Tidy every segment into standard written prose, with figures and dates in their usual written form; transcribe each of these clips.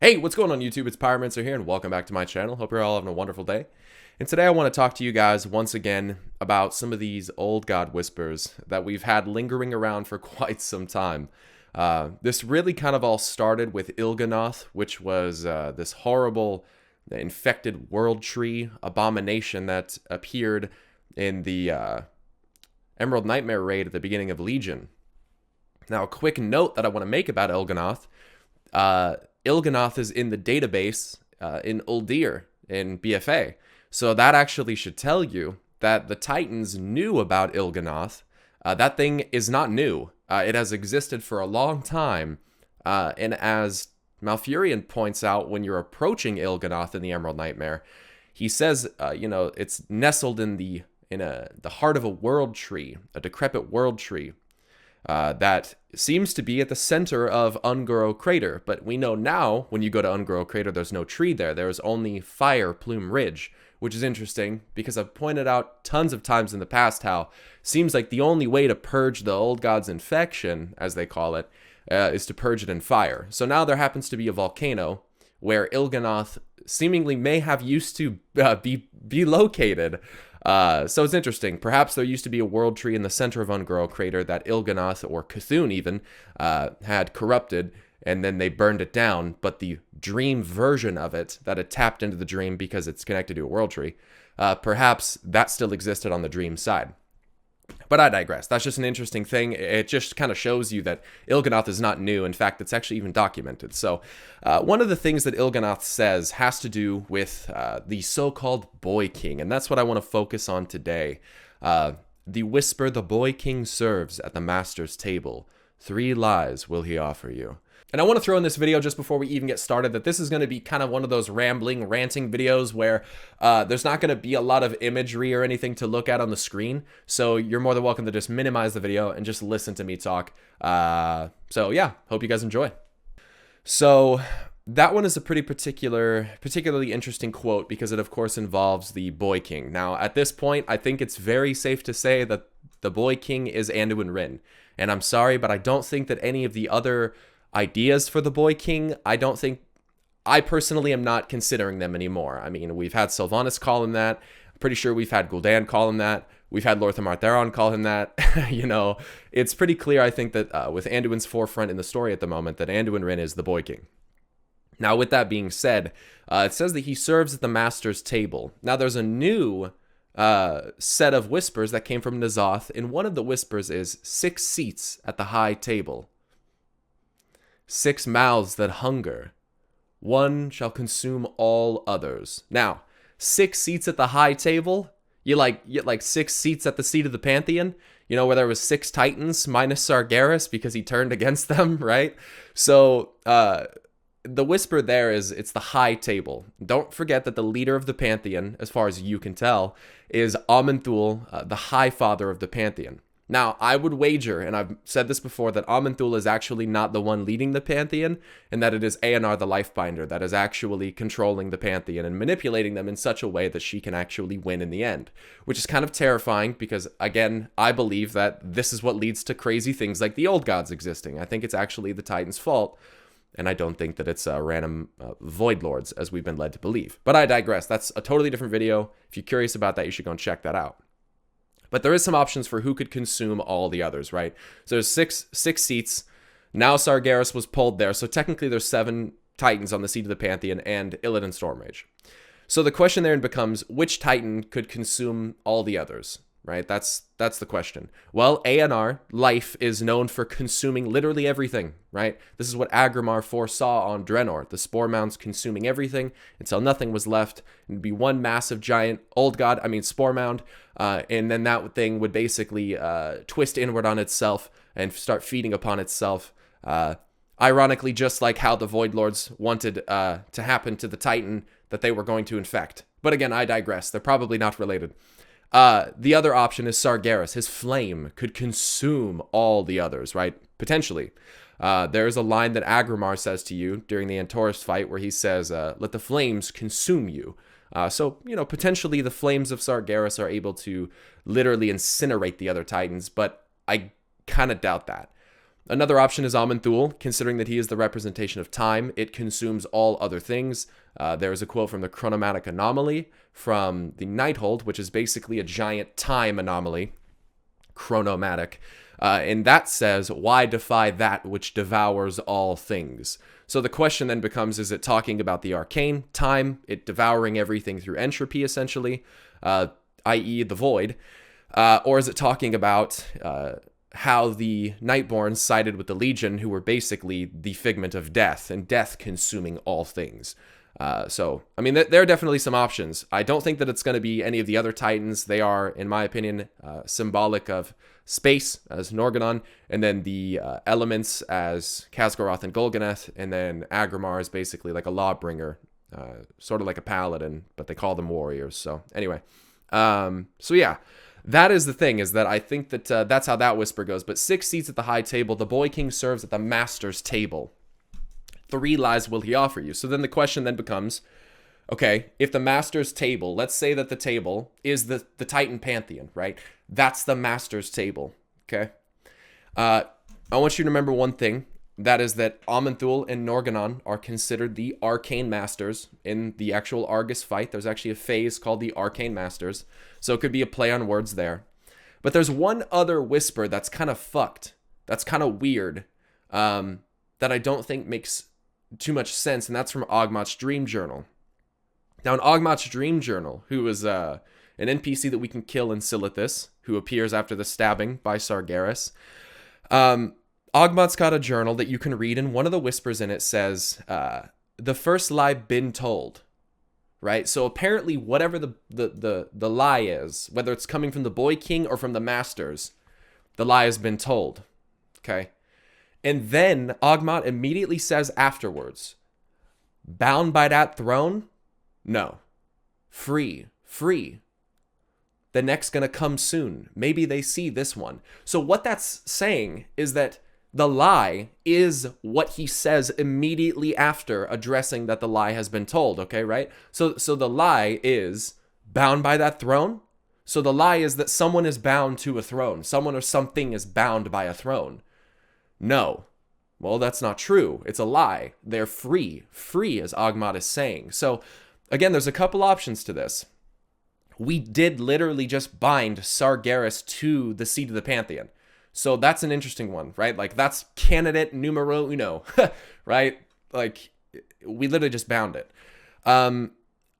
Hey, what's going on YouTube? It's Pyromancer here, and welcome back to my channel. Hope you're all having a wonderful day. And today I want to talk to you guys once again about some of these old god whispers that we've had lingering around for quite some time. This really kind of all started with Il'gynoth, which was this horrible infected world tree abomination that appeared in the Emerald Nightmare raid at the beginning of Legion. Now, a quick note that I want to make about Il'gynoth. Il'gynoth is in the database in Uldir in BFA. So that actually should tell you that the Titans knew about Il'gynoth. That thing is not new. It has existed for a long time. And as Malfurion points out when you're approaching Il'gynoth in the Emerald Nightmare, he says, it's nestled in the heart of a world tree, a decrepit world tree. That seems to be at the center of Ungoro Crater, but we know now when you go to Ungoro Crater there's no tree there, there's only Fire Plume Ridge, which is interesting because I've pointed out tons of times in the past how it seems like the only way to purge the old god's infection, as they call it, is to purge it in fire. So now there happens to be a volcano where Il'gynoth seemingly may have used to be located. So it's interesting. Perhaps there used to be a world tree in the center of Ungoro Crater that Il'gynoth, or Cthulhu even, had corrupted, and then they burned it down, but the dream version of it that had tapped into the dream because it's connected to a world tree, perhaps that still existed on the dream side. But I digress. That's just an interesting thing. It just kind of shows you that Il'gynoth is not new. In fact, it's actually even documented. So one of the things that Il'gynoth says has to do with the so-called Boy King, and that's what I want to focus on today. The whisper the Boy King serves at the Master's table. 3 lies will he offer you. And I want to throw in this video just before we even get started that this is going to be kind of one of those rambling, ranting videos where there's not going to be a lot of imagery or anything to look at on the screen. So you're more than welcome to just minimize the video and just listen to me talk. So yeah, hope you guys enjoy. So that one is a particularly interesting quote because it of course involves the Boy King. Now at this point, I think it's very safe to say that the Boy King is Anduin. And I'm sorry, but I don't think that any of the other ideas for the Boy King, I personally am not considering them anymore. I mean, we've had Sylvanas call him that. I'm pretty sure we've had Gul'dan call him that. We've had Lor'themar Theron call him that. It's pretty clear, I think, that with Anduin's forefront in the story at the moment, that Anduin is the Boy King. Now, with that being said, it says that he serves at the Master's table. Now, there's a new set of whispers that came from N'Zoth, and one of the whispers is 6 seats at the high table. 6 mouths that hunger, 1 shall consume all others. Now, 6 seats at the high table, you like 6 seats at the seat of the Pantheon, where there was 6 Titans minus Sargeras because he turned against them, right? So, the whisper there is, it's the high table. Don't forget that the leader of the Pantheon, as far as you can tell, is Aman'Thul, the High Father of the Pantheon. Now, I would wager, and I've said this before, that Aman'Thul is actually not the one leading the Pantheon, and that it is Eonar the Lifebinder that is actually controlling the Pantheon and manipulating them in such a way that she can actually win in the end. Which is kind of terrifying because, again, I believe that this is what leads to crazy things like the old gods existing. I think it's actually the Titans' fault, and I don't think that it's random Void Lords, as we've been led to believe. But I digress. That's a totally different video. If you're curious about that, you should go and check that out. But there is some options for who could consume all the others, right? So there's six seats. Now Sargeras was pulled there. So technically there's 7 Titans on the seat of the Pantheon and Illidan Stormrage. So the question there becomes, which Titan could consume all the others, right? That's the question. Well, Eonar, Life, is known for consuming literally everything, right? This is what Agrimar foresaw on Draenor. The Spore Mounds consuming everything until nothing was left. It'd be one massive giant Spore Mound. And then that thing would basically twist inward on itself and start feeding upon itself. Ironically, just like how the Void Lords wanted to happen to the Titan that they were going to infect. But again, I digress. They're probably not related. The other option is Sargeras. His flame could consume all the others, right? Potentially. There's a line that Agrimar says to you during the Antorus fight where he says, let the flames consume you. So, potentially the flames of Sargeras are able to literally incinerate the other Titans, but I kind of doubt that. Another option is Aman'Thul, considering that he is the representation of time. It consumes all other things. There is a quote from the Chronomatic Anomaly from the Nighthold, which is basically a giant time anomaly, chronomatic. And that says, why defy that which devours all things? So the question then becomes, is it talking about the arcane, time, it devouring everything through entropy, essentially, i.e. the void? Or is it talking about how the Nightborn sided with the Legion, who were basically the figment of death, and death consuming all things? So, I mean, there are definitely some options. I don't think that it's going to be any of the other Titans. They are, in my opinion, symbolic of space as Norgannon, and then the elements as Khazgoroth and Golganeth, and then Agrimar is basically like a lawbringer, sort of like a paladin, but they call them warriors. So, anyway. So yeah. That is the thing, is that I think that that's how that whisper goes. But 6 seats at the high table, the boy king serves at the master's table. 3 lies will he offer you? So then the question then becomes, okay, if the master's table, let's say that the table is the Titan Pantheon, right? That's the master's table, okay? I want you to remember one thing. That is that Aman'Thul and Norgannon are considered the Arcane Masters in the actual Argus fight. There's actually a phase called the Arcane Masters, so it could be a play on words there. But there's one other whisper that's kind of fucked, that's kind of weird, that I don't think makes too much sense, and that's from Ogmot's Dream Journal. Now, in Ogmot's Dream Journal, who is an NPC that we can kill in Silithus, who appears after the stabbing by Sargeras, Ogmot's got a journal that you can read, and one of the whispers in it says, the first lie been told, right? So apparently whatever the lie is, whether it's coming from the Boy King or from the Masters, the lie has been told, okay? And then Ogmot immediately says afterwards, bound by that throne? No. Free. The next gonna come soon. Maybe they see this one. So what that's saying is that the lie is what he says immediately after addressing that the lie has been told, okay, right? So the lie is bound by that throne. So the lie is that someone is bound to a throne. Someone or something is bound by a throne. No. Well, that's not true. It's a lie. They're free. Free, as Ogmot is saying. So, again, there's a couple options to this. We did literally just bind Sargeras to the seat of the Pantheon. So that's an interesting one, right? Like, that's candidate numero uno, right? Like, we literally just bound it.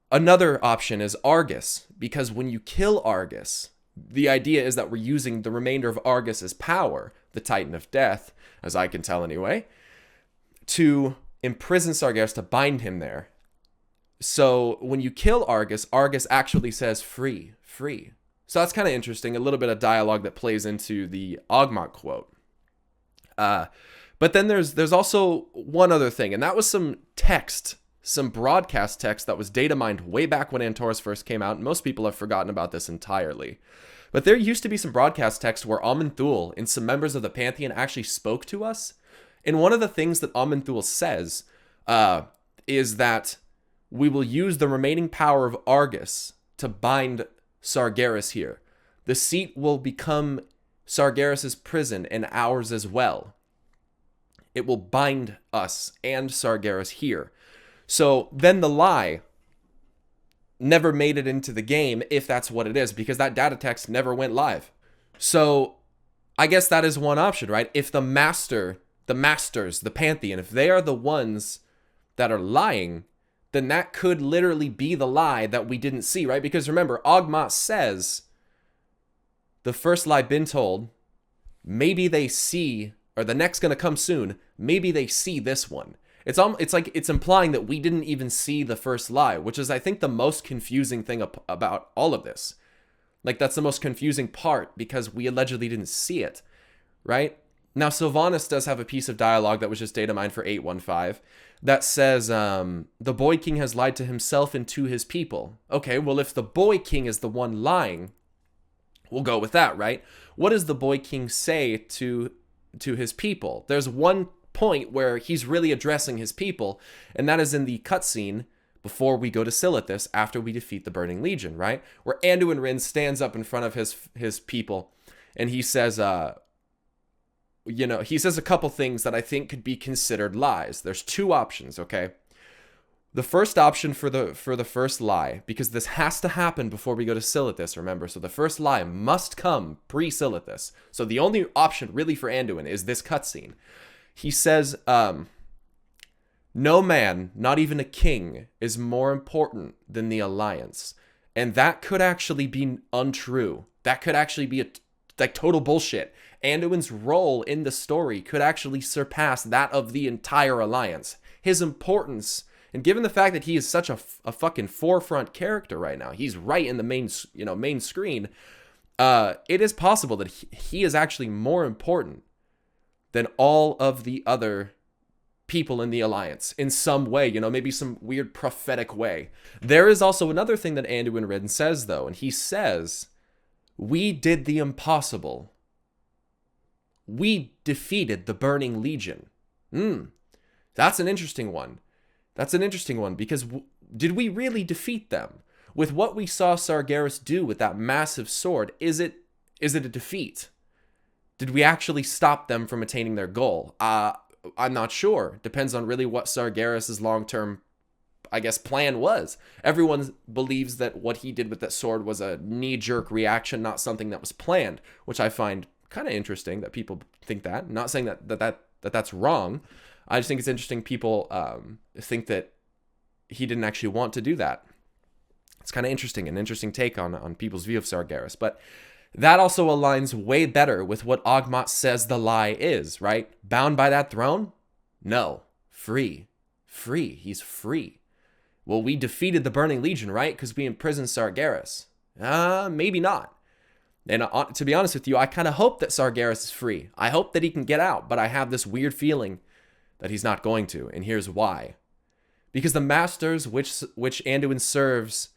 Another option is Argus, because when you kill Argus, the idea is that we're using the remainder of Argus's power, the Titan of Death, as I can tell anyway, to imprison Sargeras, to bind him there. So when you kill Argus, Argus actually says free. So that's kind of interesting, a little bit of dialogue that plays into the Ogmot quote. But then there's also one other thing, and that was some text, some broadcast text that was data mined way back when Antorus first came out, and most people have forgotten about this entirely. But there used to be some broadcast text where Aman'Thul and some members of the Pantheon actually spoke to us. And one of the things that Aman'Thul says is that we will use the remaining power of Argus to bind Sargeras here. The seat will become Sargeras' prison and ours as well. It will bind us and Sargeras here. So then the lie never made it into the game, if that's what it is, because that data text never went live. So I guess that is one option, right? If the masters, the Pantheon, if they are the ones that are lying, then that could literally be the lie that we didn't see, right? Because remember, Ogmot says, the first lie been told, maybe they see, or the next gonna come soon, maybe they see this one. It's like it's implying that we didn't even see the first lie, which is, I think, the most confusing thing about all of this. Like, that's the most confusing part, because we allegedly didn't see it, right? Now, Sylvanas does have a piece of dialogue that was just data mined for 815 that says, the Boy King has lied to himself and to his people. Okay, well, if the Boy King is the one lying, we'll go with that, right? What does the Boy King say to his people? There's one point where he's really addressing his people, and that is in the cutscene before we go to Silithus, after we defeat the Burning Legion, right? Where Anduin stands up in front of his people, and he says, you know, he says a couple things that I think could be considered lies. There's two options, okay? The first option for the first lie, because this has to happen before we go to Silithus, remember? So the first lie must come pre-Silithus. So the only option really for Anduin is this cutscene. He says, no man, not even a king, is more important than the Alliance. And that could actually be untrue. That could actually be like total bullshit. Anduin's role in the story could actually surpass that of the entire Alliance. His importance, and given the fact that he is such a fucking forefront character right now, he's right in the main screen, it is possible that he is actually more important than all of the other people in the Alliance in some way, you know, maybe some weird prophetic way. There is also another thing that Anduin Ridden says, though, and he says, we did the impossible. We defeated the Burning Legion. That's an interesting one. That's an interesting one, because did we really defeat them? With what we saw Sargeras do with that massive sword, is it a defeat? Did we actually stop them from attaining their goal? I'm not sure. Depends on really what Sargeras' long-term, I guess, plan was. Everyone believes that what he did with that sword was a knee-jerk reaction, not something that was planned, which I find kind of interesting that people think that. I'm not saying that's wrong. I just think it's interesting people think that he didn't actually want to do that. It's kind of interesting, an interesting take on people's view of Sargeras. But that also aligns way better with what Ogmot says the lie is, right? Bound by that throne? No. Free. Free. He's free. Well, we defeated the Burning Legion, right? Because we imprisoned Sargeras. Maybe not. And to be honest with you, I kind of hope that Sargeras is free. I hope that he can get out, but I have this weird feeling that he's not going to, and here's why. Because the masters which Anduin serves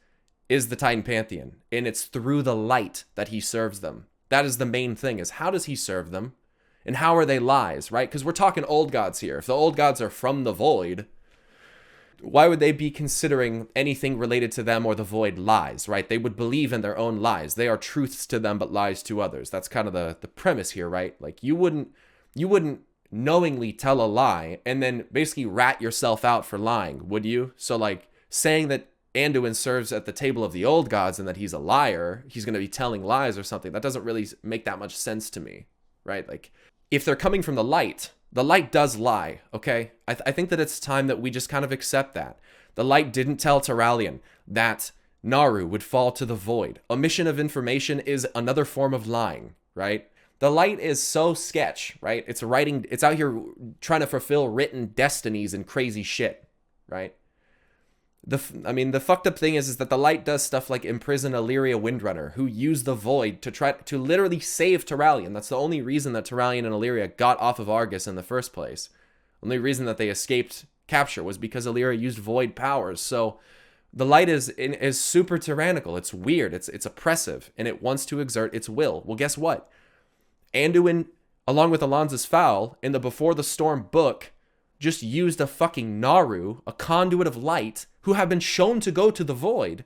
is the Titan Pantheon, and it's through the light that he serves them. That is the main thing, is how does he serve them? And how are they lies, right? Because we're talking old gods here. If the old gods are from the void, why would they be considering anything related to them or the void lies, right? They would believe in their own lies. They are truths to them, but lies to others. That's kind of the premise here, right? Like you wouldn't knowingly tell a lie and then basically rat yourself out for lying, would you? So like saying that Anduin serves at the table of the old gods and that he's a liar, he's going to be telling lies or something, that doesn't really make that much sense to me, right? Like, if they're coming from the light does lie, okay? I think that it's time that we just kind of accept that. The light didn't tell Turalyon that Naru would fall to the void. Omission of information is another form of lying, right? The light is so sketch, right? It's out here trying to fulfill written destinies and crazy shit, right? The fucked up thing is that the light does stuff like imprison Illyria Windrunner, who used the void to try to literally save Turalyon. That's the only reason that Turalyon and Illyria got off of Argus in the first place. Only reason that they escaped capture was because Illyria used void powers. So the light is super tyrannical. It's weird. It's oppressive, and it wants to exert its will. Well, guess what? Anduin, along with Alonza's Foul, in the Before the Storm book, just used a fucking Naru, a conduit of light, who have been shown to go to the void,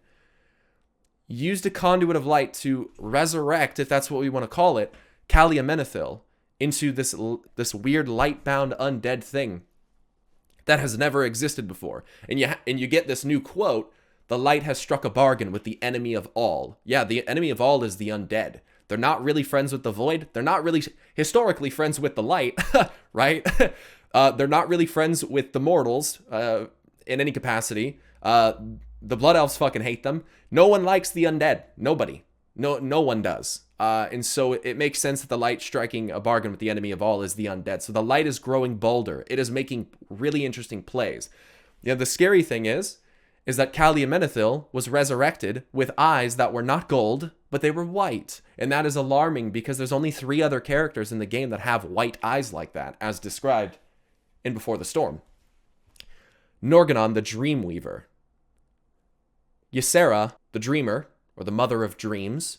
used a conduit of light to resurrect, if that's what we want to call it, Calia Menethil into this weird light-bound undead thing that has never existed before. And you get this new quote, the light has struck a bargain with the enemy of all. Yeah, the enemy of all is the undead. They're not really friends with the void. They're not really historically friends with the light, right? They're not really friends with the mortals in any capacity. The Blood Elves fucking hate them. No one likes the undead. Nobody. No one does. And so it makes sense that the light striking a bargain with the enemy of all is the undead. So the light is growing bolder. It is making really interesting plays. You know, the scary thing is that Calia Menethil was resurrected with eyes that were not gold, but they were white. And that is alarming because there's only 3 other characters in the game that have white eyes like that, as described in Before the Storm. Norgannon, the Dreamweaver. Ysera, the Dreamer, or the Mother of Dreams.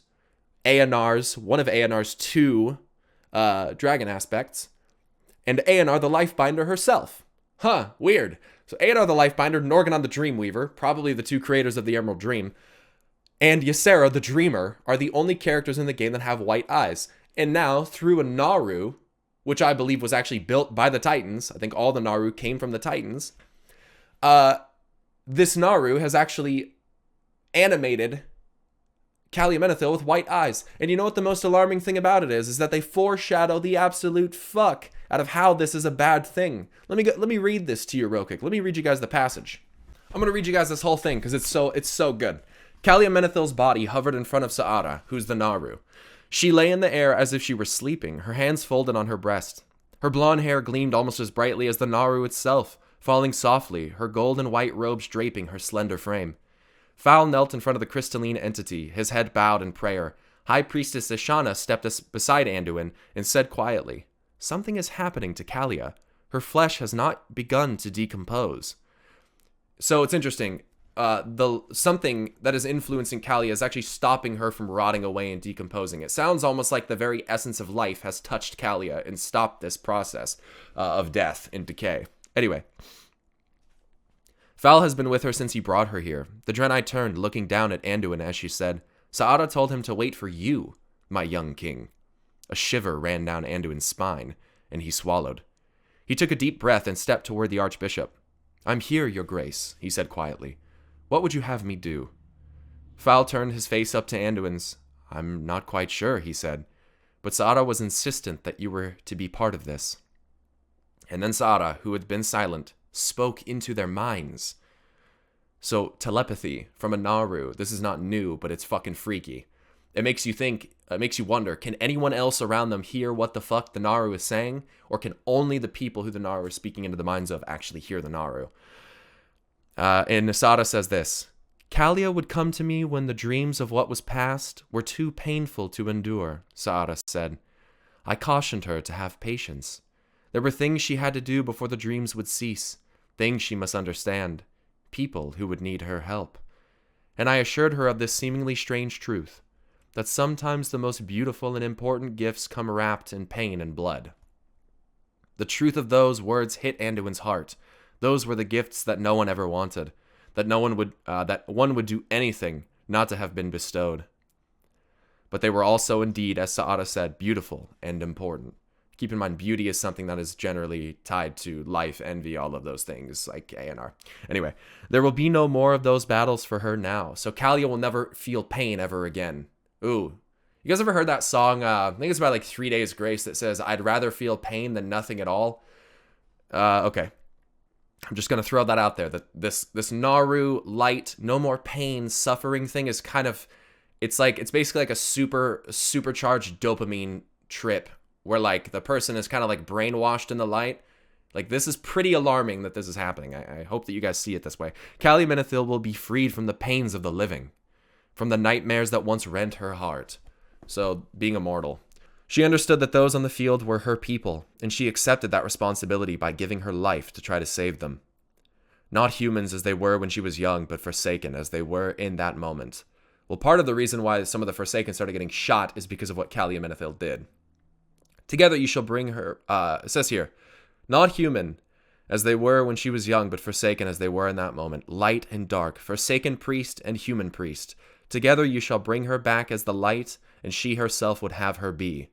One of Aenar's 2 dragon aspects. And Aenar, the Lifebinder herself. Huh, weird. So Aenar, the Lifebinder, Norgannon, the Dreamweaver, probably the 2 creators of the Emerald Dream, and Ysera, the Dreamer, are the only characters in the game that have white eyes. And now, through a Naru, which I believe was actually built by the Titans. I think all the Naru came from the Titans. This Naru has actually animated Calia Menethil with white eyes. And you know what the most alarming thing about it is that they foreshadow the absolute fuck out of how this is a bad thing. Let me read this to you real quick. Let me read you guys the passage. I'm going to read you guys this whole thing because it's so good. Calia Menethil's body hovered in front of Sa'ada, who's the Naru. She lay in the air as if she were sleeping, her hands folded on her breast. Her blonde hair gleamed almost as brightly as the Naru itself, falling softly, her gold and white robes draping her slender frame. Fal knelt in front of the crystalline entity, his head bowed in prayer. High Priestess Ishana stepped beside Anduin and said quietly, "Something is happening to Calia. Her flesh has not begun to decompose." So it's interesting. Something that is influencing Calia is actually stopping her from rotting away and decomposing. It sounds almost like the very essence of life has touched Calia and stopped this process of death and decay. Anyway, Fal has been with her since he brought her here. The Draenei turned, looking down at Anduin as she said, "Sa'ada told him to wait for you, my young king." A shiver ran down Anduin's spine, and he swallowed. He took a deep breath and stepped toward the Archbishop. "I'm here, Your Grace," he said quietly. "What would you have me do?" Fal turned his face up to Anduin's. "I'm not quite sure," he said. "But Sa'ada was insistent that you were to be part of this." And then Sa'ada, who had been silent, spoke into their minds. So telepathy from a Naru, this is not new, but it's fucking freaky. It makes you think, it makes you wonder, can anyone else around them hear what the fuck the Naru is saying? Or can only the people who the Naru is speaking into the minds of actually hear the Naru? And Nasada says this, "Calia would come to me when the dreams of what was past were too painful to endure," Sa'ada said. "I cautioned her to have patience. There were things she had to do before the dreams would cease, things she must understand, people who would need her help. And I assured her of this seemingly strange truth, that sometimes the most beautiful and important gifts come wrapped in pain and blood." The truth of those words hit Anduin's heart. Those were the gifts that no one ever wanted, that one would do anything not to have been bestowed. But they were also indeed, as Sa'ada said, beautiful and important. Keep in mind, beauty is something that is generally tied to life, envy, all of those things, like A&R. Anyway, there will be no more of those battles for her now, so Calia will never feel pain ever again. Ooh. You guys ever heard that song, I think it's by like 3 Days Grace, that says, "I'd rather feel pain than nothing at all"? Okay. I'm just going to throw that out there, that this Naru, light, no more pain, suffering thing is kind of, it's basically like a supercharged dopamine trip, where like the person is kind of like brainwashed in the light. Like, this is pretty alarming that this is happening. I hope that you guys see it this way. Calia Menethil will be freed from the pains of the living, from the nightmares that once rent her heart. So, being immortal. She understood that those on the field were her people, and she accepted that responsibility by giving her life to try to save them. Not humans as they were when she was young, but Forsaken as they were in that moment. Well, part of the reason why some of the Forsaken started getting shot is because of what Calia Menethil did. "Together you shall bring her," it says here, "not human as they were when she was young, but Forsaken as they were in that moment, light and dark, Forsaken priest and human priest. Together you shall bring her back as the light, and she herself would have her be."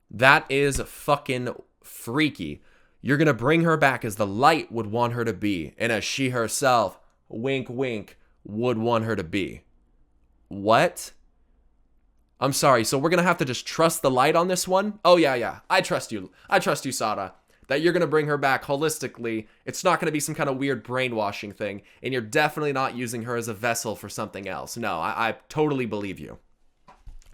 That is fucking freaky. You're going to bring her back as the light would want her to be, and as she herself, wink wink, would want her to be. What? I'm sorry, so we're going to have to just trust the light on this one? Oh yeah, I trust you. I trust you, Sada. That you're going to bring her back holistically. It's not going to be some kind of weird brainwashing thing, and you're definitely not using her as a vessel for something else. No, I totally believe you.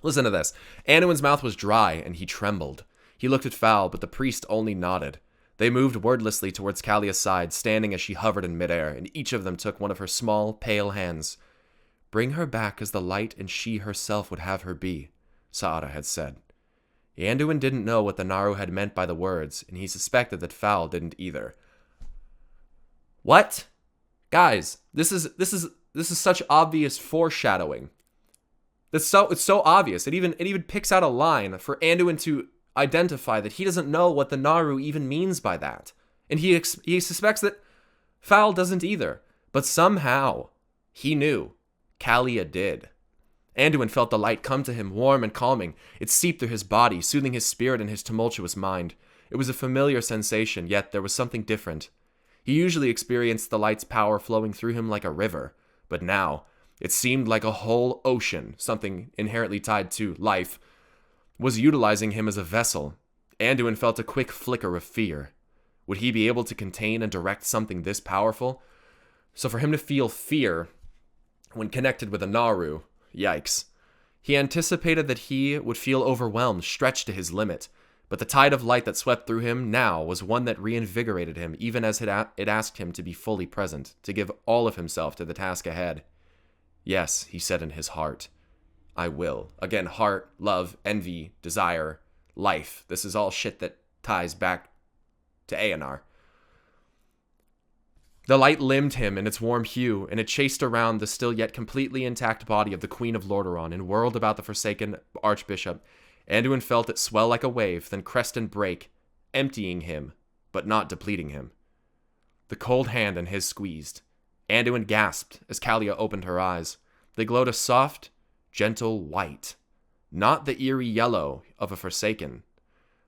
Listen to this. Anduin's mouth was dry, and he trembled. He looked at Fal, but the priest only nodded. They moved wordlessly towards Calia's side, standing as she hovered in midair, and each of them took one of her small, pale hands. "Bring her back as the light and she herself would have her be," Sa'ada had said. Anduin didn't know what the Naru had meant by the words, and he suspected that Fal didn't either. What? Guys, this is such obvious foreshadowing. It's so obvious. It even picks out a line for Anduin to identify that he doesn't know what the Naru even means by that. And he suspects that Fal doesn't either. But somehow, he knew. Calia did. Anduin felt the light come to him warm and calming. It seeped through his body, soothing his spirit and his tumultuous mind. It was a familiar sensation, yet there was something different. He usually experienced the light's power flowing through him like a river, but now it seemed like a whole ocean, something inherently tied to life, was utilizing him as a vessel. Anduin felt a quick flicker of fear. Would he be able to contain and direct something this powerful? So for him to feel fear when connected with a Naru, yikes. He anticipated that he would feel overwhelmed, stretched to his limit, but the tide of light that swept through him now was one that reinvigorated him, even as it asked him to be fully present, to give all of himself to the task ahead. Yes, he said in his heart, I will. Again, heart, love, envy, desire, life. This is all shit that ties back to Aenar. The light limbed him in its warm hue, and it chased around the still yet completely intact body of the Queen of Lordaeron and whirled about the forsaken Archbishop. Anduin felt it swell like a wave, then crest and break, emptying him, but not depleting him. The cold hand in his squeezed. Anduin gasped as Calia opened her eyes. They glowed a soft, gentle white, not the eerie yellow of a Forsaken.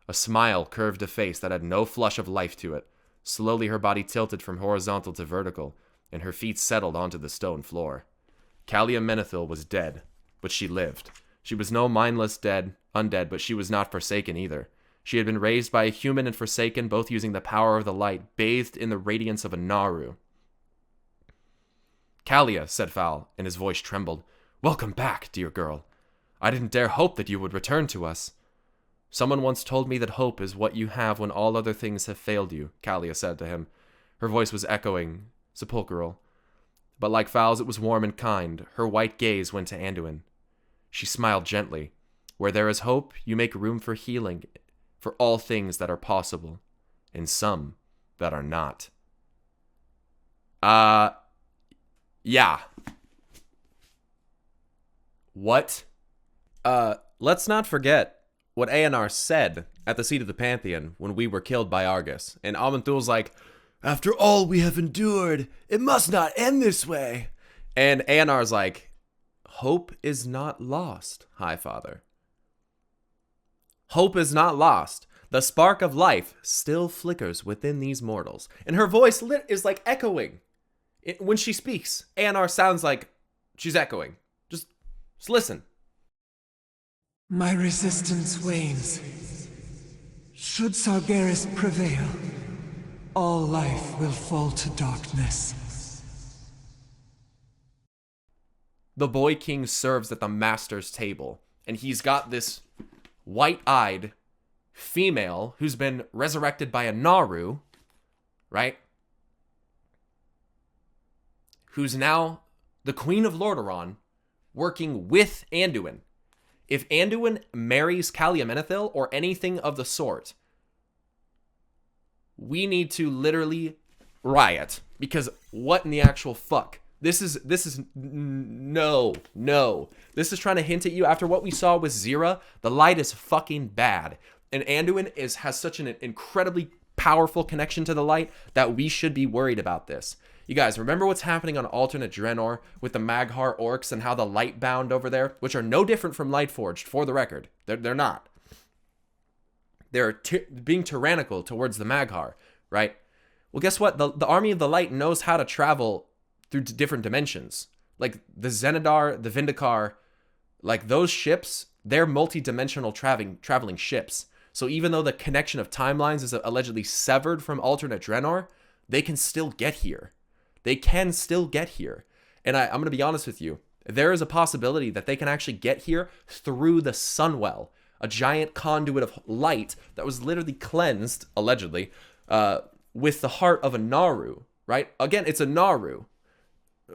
A smile curved a face that had no flush of life to it. Slowly her body tilted from horizontal to vertical, and her feet settled onto the stone floor. Calia Menethil was dead, but she lived. She was no mindless undead, but she was not Forsaken either. She had been raised by a human and Forsaken, both using the power of the light, bathed in the radiance of a Naru. Calia, said Fal, and his voice trembled. Welcome back, dear girl. I didn't dare hope that you would return to us. Someone once told me that hope is what you have when all other things have failed you, Calia said to him. Her voice was echoing, sepulchral. But like Fal's, it was warm and kind. Her white gaze went to Anduin. She smiled gently. Where there is hope, you make room for healing, for all things that are possible, and some that are not. Yeah. What? Let's not forget what Aenar said at the seat of the Pantheon when we were killed by Argus. And Aman'Thul's like, after all we have endured, it must not end this way. And Aenar's like, hope is not lost, High Father. Hope is not lost. The spark of life still flickers within these mortals. And her voice is like echoing. When she speaks, Aenar sounds like she's echoing. Just listen. My resistance wanes. Should Sargeras prevail, all life will fall to darkness. The boy king serves at the master's table, and he's got this white-eyed female who's been resurrected by a Naru, right? Who's now the Queen of Lordaeron, working with Anduin. If Anduin marries Calia Menethil or anything of the sort, we need to literally riot. Because what in the actual fuck? This is no. This is trying to hint at you after what we saw with Zira. The light is fucking bad. And Anduin has such an incredibly powerful connection to the light that we should be worried about this. You guys, remember what's happening on alternate Draenor with the Maghar orcs and how the light bound over there, which are no different from Lightforged, for the record. They're not. They're being tyrannical towards the Maghar, right? Well, guess what? The Army of the Light knows how to travel through different dimensions. Like the Zenidar, the Vindikar, like those ships, they're multi-dimensional traveling ships. So even though the connection of timelines is allegedly severed from alternate Draenor, they can still get here. They can still get here. And I'm going to be honest with you. There is a possibility that they can actually get here through the Sunwell, a giant conduit of light that was literally cleansed, allegedly, with the heart of a Naru, right? Again, it's a Naru,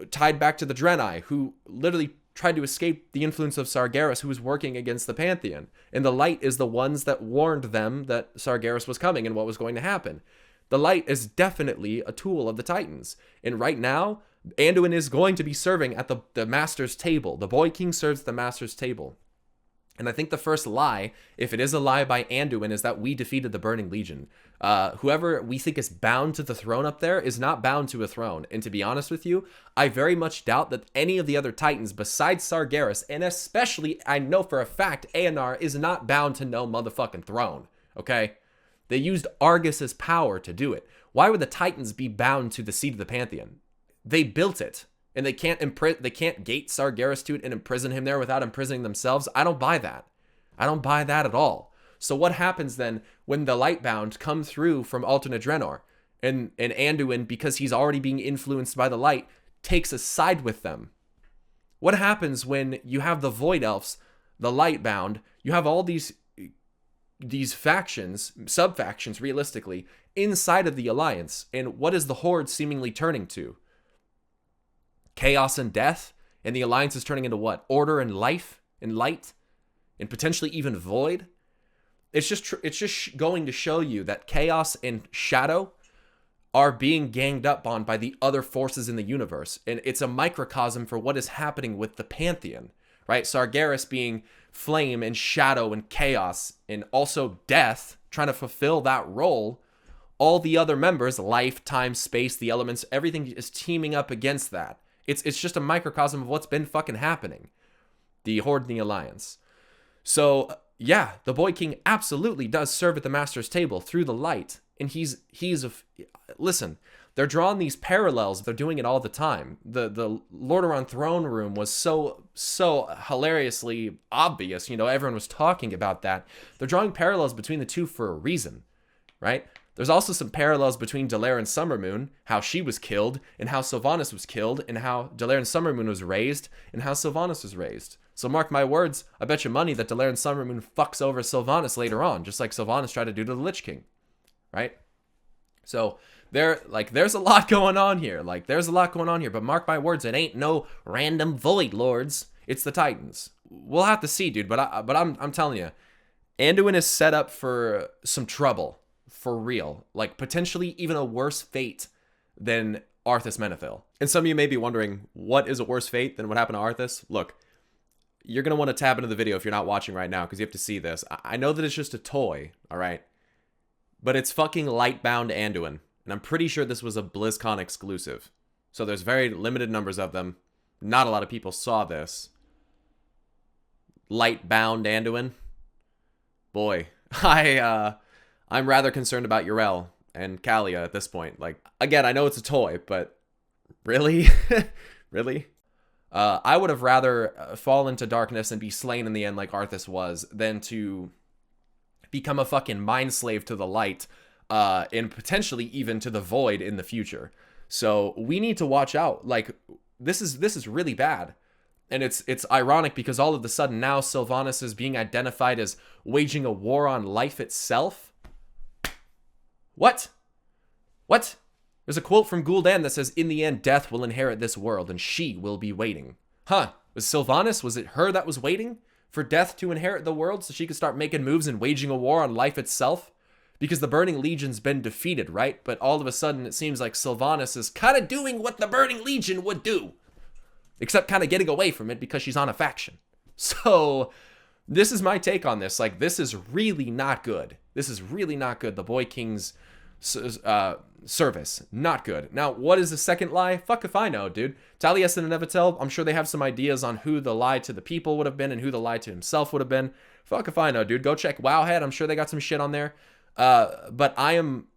tied back to the Draenei, who literally tried to escape the influence of Sargeras, who was working against the Pantheon. And the light is the ones that warned them that Sargeras was coming and what was going to happen. The light is definitely a tool of the Titans. And right now, Anduin is going to be serving at the master's table. The boy king serves at the master's table. And I think the first lie, if it is a lie by Anduin, is that we defeated the Burning Legion. Whoever we think is bound to the throne up there is not bound to a throne. And to be honest with you, I very much doubt that any of the other Titans besides Sargeras, and especially, I know for a fact, Aenar is not bound to no motherfucking throne, okay? They used Argus's power to do it. Why would the Titans be bound to the seat of the Pantheon? They built it. And they can't gate Sargeras to it and imprison him there without imprisoning themselves. I don't buy that. I don't buy that at all. So what happens then when the Lightbound come through from alternate Draenor and Anduin, because he's already being influenced by the light, takes a side with them? What happens when you have the Void Elves, the Lightbound, you have all these factions, sub-factions realistically, inside of the Alliance, and what is the Horde seemingly turning to? Chaos and death, and the Alliance is turning into what? Order and life and light, and potentially even void. It's just going to show you that chaos and shadow are being ganged up on by the other forces in the universe, and it's a microcosm for what is happening with the Pantheon, right? Sargeras being flame and shadow and chaos, and also death, trying to fulfill that role. All the other members, life, time, space, the elements, everything is teaming up against that. It's just a microcosm of what's been fucking happening. The Horde and the Alliance. So, yeah, the Boy King absolutely does serve at the Master's table through the light. And listen, they're drawing these parallels. They're doing it all the time. The Lordaeron throne room was so hilariously obvious. You know, everyone was talking about that. They're drawing parallels between the two for a reason, right? There's also some parallels between Delaire and Summermoon, how she was killed, and how Sylvanas was killed, and how Delaire and Summermoon was raised, and how Sylvanas was raised. So mark my words, I bet you money that Delaire and Summermoon fucks over Sylvanas later on, just like Sylvanas tried to do to the Lich King, right? So there's a lot going on here. But mark my words, it ain't no random Void Lords. It's the Titans. We'll have to see, dude. But I'm telling you, Anduin is set up for some trouble. For real, like potentially even a worse fate than Arthas Menethil. And some of you may be wondering, what is a worse fate than what happened to Arthas? Look, you're going to want to tab into the video if you're not watching right now, because you have to see this. I know that it's just a toy, all right? But it's fucking Lightbound Anduin. And I'm pretty sure this was a BlizzCon exclusive. So there's very limited numbers of them. Not a lot of people saw this. Lightbound Anduin. Boy, I'm rather concerned about Yrel and Calia at this point. Like, again, I know it's a toy, but really? Really? I would have rather fall into darkness and be slain in the end like Arthas was than to become a fucking mind slave to the light and potentially even to the void in the future. So we need to watch out. Like, this is really bad. And it's ironic because all of a sudden now Sylvanas is being identified as waging a war on life itself. What? There's a quote from Gul'dan that says, "In the end, death will inherit this world, and she will be waiting." Huh? Was Sylvanas, was it her that was waiting for death to inherit the world so she could start making moves and waging a war on life itself? Because the Burning Legion's been defeated, right? But all of a sudden, it seems like Sylvanas is kind of doing what the Burning Legion would do. Except kind of getting away from it because she's on a faction. So, this is my take on this. Like, this is really not good. The Boy King's service. Not good. Now, what is the second lie? Fuck if I know, dude. Taliesin and Nevitel, I'm sure they have some ideas on who the lie to the people would have been and who the lie to himself would have been. Fuck if I know, dude. Go check Wowhead. I'm sure they got some shit on there. But I am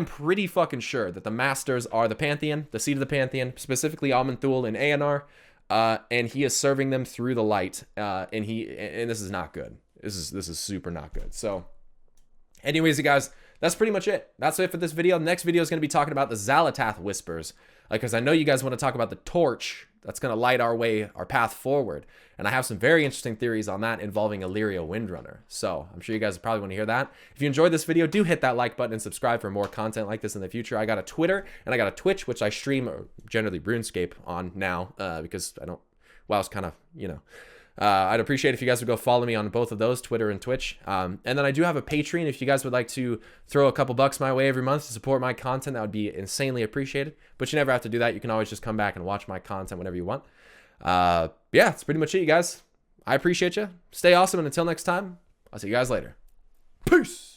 pretty fucking sure that the Masters are the Pantheon, the seat of the Pantheon, specifically Aman'Thul and Aenar, and he is serving them through the light, and this is not good. This is super not good. So, anyways, you guys, that's pretty much it. That's it for this video. The next video is going to be talking about the Xal'atath Whispers, because I know you guys want to talk about the torch that's going to light our path forward. And I have some very interesting theories on that involving Illyria Windrunner. So I'm sure you guys probably want to hear that. If you enjoyed this video, do hit that like button and subscribe for more content like this in the future. I got a Twitter and I got a Twitch, which I stream generally RuneScape on now because WoW's kind of, I'd appreciate if you guys would go follow me on both of those, Twitter and Twitch. And then I do have a Patreon. If you guys would like to throw a couple bucks my way every month to support my content, that would be insanely appreciated. But you never have to do that. You can always just come back and watch my content whenever you want. Yeah, that's pretty much it, you guys. I appreciate you. Stay awesome, and until next time, I'll see you guys later. Peace!